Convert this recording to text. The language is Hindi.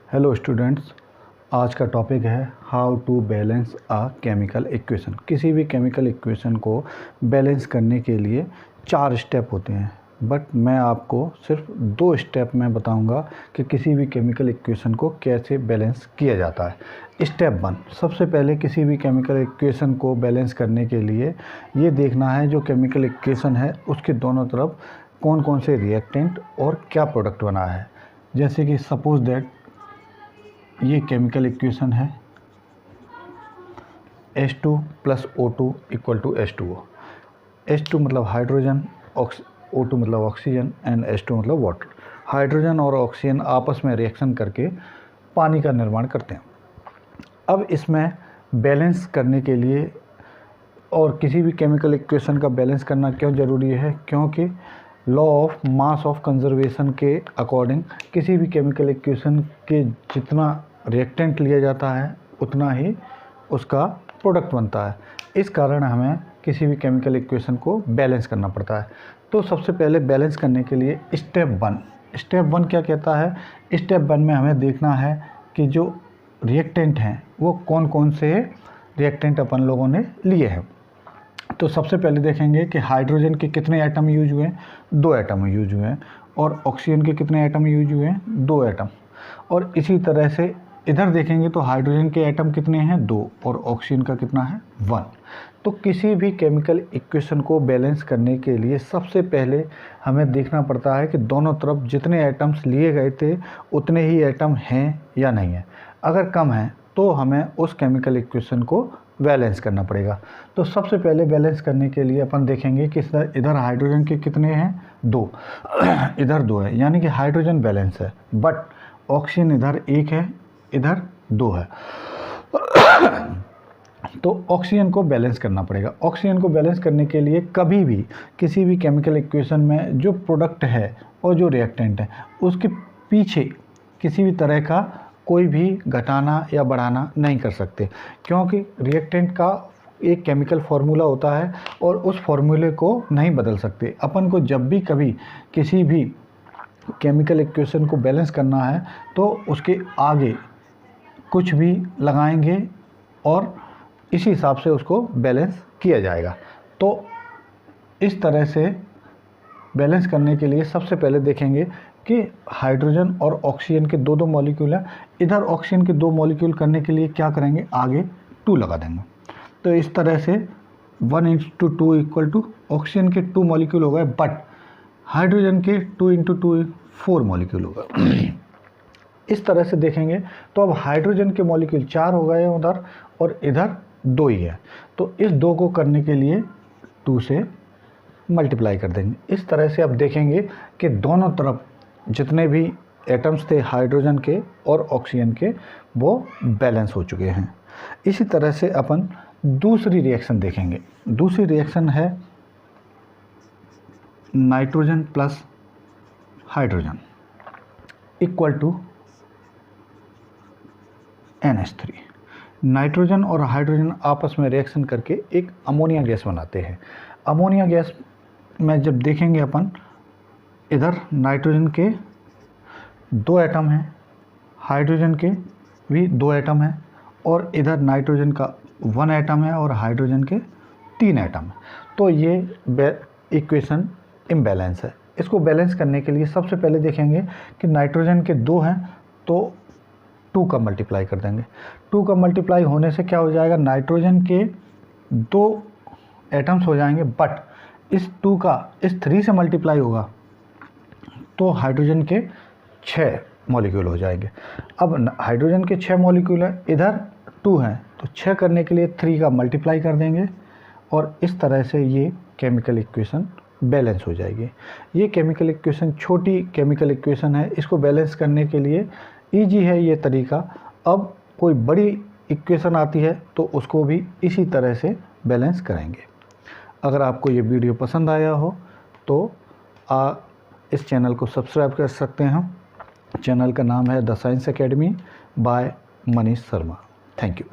हेलो स्टूडेंट्स, आज का टॉपिक है how to balance a chemical equation. किसी भी केमिकल इक्वेशन को बैलेंस करने के लिए 4 स्टेप होते हैं, बट मैं आपको सिर्फ 2 स्टेप में बताऊंगा कि किसी भी केमिकल इक्वेशन को कैसे बैलेंस किया जाता है। स्टेप 1, सबसे पहले किसी भी केमिकल इक्वेशन को बैलेंस करने के लिए ये देखना है जो केमिकल इक्वेशन है उसके दोनों तरफ कौन कौन से रिएक्टेंट और क्या प्रोडक्ट बना है। जैसे कि सपोज दैट ये केमिकल इक्वेशन है H2 + O2 = H2O। H2 मतलब हाइड्रोजन, O2 मतलब ऑक्सीजन एंड H2 मतलब वाटर। हाइड्रोजन और ऑक्सीजन आपस में रिएक्शन करके पानी का निर्माण करते हैं। अब इसमें बैलेंस करने के लिए और किसी भी केमिकल इक्वेशन का बैलेंस करना क्यों ज़रूरी है, क्योंकि law of mass of conservation के अकॉर्डिंग किसी भी केमिकल इक्वेशन के जितना रिएक्टेंट लिया जाता है उतना ही उसका प्रोडक्ट बनता है। इस कारण हमें किसी भी केमिकल इक्वेशन को बैलेंस करना पड़ता है। तो सबसे पहले बैलेंस करने के लिए स्टेप 1 क्या कहता है। स्टेप 1 में हमें देखना है कि जो रिएक्टेंट हैं वो कौन कौन से रिएक्टेंट अपन लोगों ने लिए हैं। तो सबसे पहले देखेंगे कि हाइड्रोजन के कितने एटम यूज हुए हैं, 2 एटम यूज हुए हैं, और ऑक्सीजन के कितने एटम यूज हुए हैं, 2 एटम। और इसी तरह से इधर देखेंगे तो हाइड्रोजन के एटम कितने हैं, 2, और ऑक्सीजन का कितना है, 1। तो किसी भी केमिकल इक्वेशन को बैलेंस करने के लिए सबसे पहले हमें देखना पड़ता है कि दोनों तरफ जितने एटम्स लिए गए थे उतने ही एटम हैं या नहीं है। अगर कम है तो हमें उस केमिकल इक्वेशन को बैलेंस करना पड़ेगा। तो सबसे पहले बैलेंस करने के लिए अपन देखेंगे कि इधर हाइड्रोजन के कितने हैं, 2 इधर 2 है, यानी कि हाइड्रोजन बैलेंस है। बट ऑक्सीजन इधर 1 है, इधर 2 है। तो ऑक्सीजन को बैलेंस करना पड़ेगा। ऑक्सीजन को बैलेंस करने के लिए कभी भी किसी भी केमिकल इक्वेशन में जो प्रोडक्ट है और जो रिएक्टेंट है उसके पीछे किसी भी तरह का कोई भी घटाना या बढ़ाना नहीं कर सकते, क्योंकि रिएक्टेंट का एक केमिकल फार्मूला होता है और उस फार्मूले को नहीं बदल सकते। अपन को जब भी कभी किसी भी केमिकल इक्वेशन को बैलेंस करना है तो उसके आगे कुछ भी लगाएंगे और इसी हिसाब से उसको बैलेंस किया जाएगा। तो इस तरह से बैलेंस करने के लिए सबसे पहले देखेंगे कि हाइड्रोजन और ऑक्सीजन के 2 मॉलिक्यूल हैं। इधर ऑक्सीजन के 2 मॉलिक्यूल करने के लिए क्या करेंगे, आगे 2 लगा देंगे। तो इस तरह से 1 × 2 = ऑक्सीजन के 2 मॉलिक्यूल हो गए, बट हाइड्रोजन के 2 × 2 4 मॉलिक्यूल हो गए। इस तरह से देखेंगे तो अब हाइड्रोजन के मॉलिक्यूल 4 हो गए उधर, और इधर 2 ही है। तो इस 2 को करने के लिए 2 से मल्टीप्लाई कर देंगे। इस तरह से अब देखेंगे कि दोनों तरफ जितने भी एटम्स थे हाइड्रोजन के और ऑक्सीजन के वो बैलेंस हो चुके हैं। इसी तरह से अपन दूसरी रिएक्शन देखेंगे। दूसरी रिएक्शन है nitrogen plus hydrogen = NH3। Nitrogen और हाइड्रोजन आपस में रिएक्शन करके एक अमोनिया गैस बनाते हैं। अमोनिया गैस में जब देखेंगे अपन, इधर नाइट्रोजन के 2 एटम हैं, हाइड्रोजन के भी 2 एटम हैं, और इधर नाइट्रोजन का 1 एटम है और हाइड्रोजन के 3 एटम है। तो ये इक्वेशन इम्बैलेंस है। इसको बैलेंस करने के लिए सबसे पहले देखेंगे कि नाइट्रोजन के 2 हैं तो 2 का मल्टीप्लाई कर देंगे। 2 का मल्टीप्लाई होने से क्या हो जाएगा, नाइट्रोजन के 2 एटम्स हो जाएंगे, बट इस 2 का इस 3 से मल्टीप्लाई होगा तो हाइड्रोजन के 6 मॉलिक्यूल हो जाएंगे। अब हाइड्रोजन के 6 मॉलिक्यूल है, इधर 2 हैं, तो 6 करने के लिए 3 का मल्टीप्लाई कर देंगे, और इस तरह से ये केमिकल इक्वेशन बैलेंस हो जाएगी। ये केमिकल इक्वेशन छोटी केमिकल इक्वेशन है, इसको बैलेंस करने के लिए ईजी है ये तरीका। अब कोई बड़ी इक्वेशन आती है तो उसको भी इसी तरह से बैलेंस करेंगे। अगर आपको ये वीडियो पसंद आया हो तो इस चैनल को सब्सक्राइब कर सकते हैं। चैनल का नाम है the science academy by Manish Sharma. Thank you.